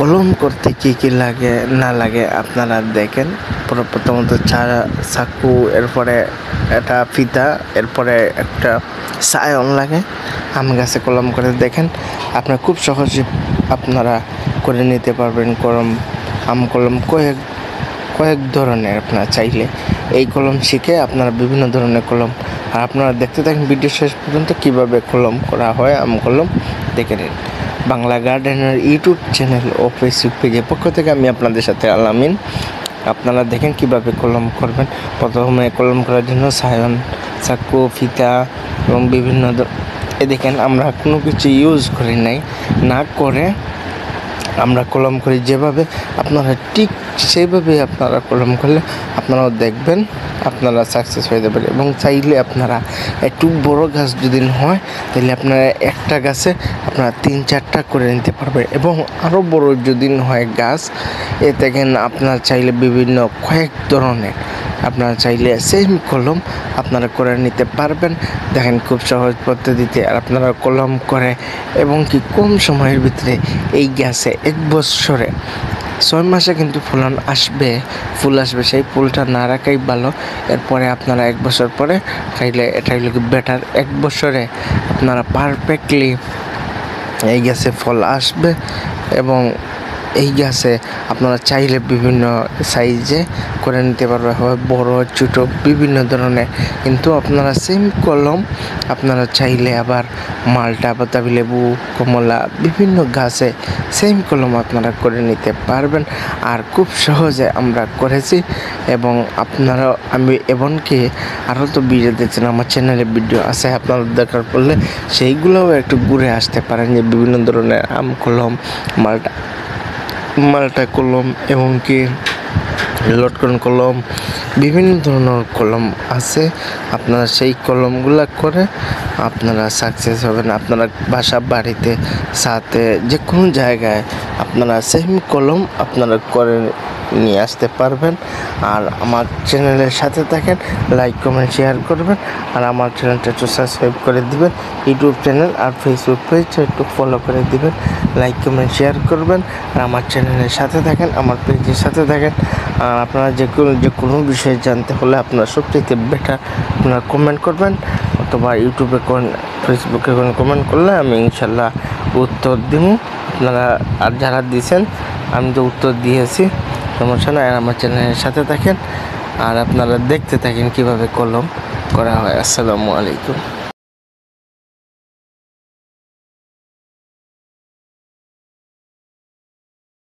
কলম করতে কি লাগে না লাগে আপনারা দেখেন। প্রথমত চাকু, এরপরে একটা ফিতা, এরপরে একটা সায়ন লাগে। আম গাছে কলম করে দেখেন, আপনারা খুব সহজে আপনারা করে নিতে পারবেন আম কলম কয়েক ধরনের। আপনারা চাইলে এই কলম শিখে আপনারা বিভিন্ন ধরনের কলম, আর আপনারা দেখতে থাকেন ভিডিও শেষ পর্যন্ত কীভাবে কলম করা হয়। আম কলম দেখে নিন। বাংলা গার্ডেনের ইউটিউব চ্যানেল ও ফেসবুক পেজের পক্ষ থেকে আমি আপনাদের সাথে আলামিন। আপনারা দেখেন কিভাবে কলম করবেন। প্রথমে কলম করার জন্য সায়ন, চাকু, ফিতা এবং বিভিন্ন দেখেন আমরা কোনো কিছু ইউজ করি নাই, না করে আমরা কলম করি যেভাবে, আপনারা ঠিক সেইভাবে আপনারা কলম করলে আপনারাও দেখবেন আপনারা সাকসেস হয়ে যাবেন। এবং চাইলে আপনারা একটু বড় গাছ যদি হয়, তাহলে আপনারা একটা গাছে আপনারা 3-4টা করে নিতে পারবেন। এবং আরও বড় যদি হয় গাছ, এ দেখেন আপনারা চাইলে বিভিন্ন কয়েক ধরনের আপনারা চাইলে সেম কলম আপনারা করে নিতে পারবেন। দেখেন খুব সহজ পদ্ধতিতে আর আপনারা কলম করে এবং কি কম সময়ের ভিতরে এই গাছে 1 বছরে 6 মাসে কিন্তু ফুল আসবে। সেই ফুলটা না রাখাই ভালো। এরপরে আপনারা 1 বছর পরে খাইলে এটাই হলো বেটার। 1 বছরে আপনারা পারফেক্টলি এই গাছে ফল আসবে। এবং এই গাছে আপনারা চাইলে বিভিন্ন সাইজে করে নিতে পারবে, হয় বড় ছোটো বিভিন্ন ধরনের। কিন্তু আপনারা সেম কলম আপনারা চাইলে আবার মালটা, বাতাবি লেবু, কমলা বিভিন্ন গাছে সেম কলম আপনারা করে নিতে পারবেন। আর খুব সহজে আমরা করেছি। এবং আপনারা আমি এমনকি আরও তো ভিডিও দেখছেন, আমার চ্যানেলে ভিডিও আছে, আপনারা দরকার পড়লে সেইগুলোও একটু ঘুরে আসতে পারেন। যে বিভিন্ন ধরনের আম কলম, মালটা কলম এবং কি লটকন কলম, বিভিন্ন ধরনের কলম আছে। আপনারা সেই কলমগুলা করে আপনারা সাকসেস হবেন। আপনারা বাড়িতে সাথে যে কোনো জায়গায় আপনারা সেম কলম আপনারা করে নিয়ে আসতে পারবেন। আর আমার চ্যানেলের সাথে থাকেন, লাইক কমেন্ট শেয়ার করবেন। আর আমার চ্যানেলটা একটু সাবস্ক্রাইব করে দিবেন, ইউটিউব চ্যানেল আর ফেসবুক পেজ একটু ফলো করে দিবেন, লাইক কমেন্ট শেয়ার করবেন। আর আমার চ্যানেলের সাথে থাকেন, আমার পেজের সাথে থাকেন। আর আপনারা যে কোনো বিষয়ে জানতে হলে আপনারা সবচেয়ে বেটার আপনারা কমেন্ট করবেন, অথবা ইউটিউবে ফেসবুকে কমেন্ট করলে আমি ইনশাল্লাহ উত্তর দিব। আপনারা আর যারা দিয়েছেন আমি তো উত্তর দিয়েছি, সমস্যা নয়। আর আমার চ্যানেলের সাথে থাকেন আর আপনারা দেখতে থাকেন কীভাবে কলম করা হয়। আসসালামু আলাইকুম।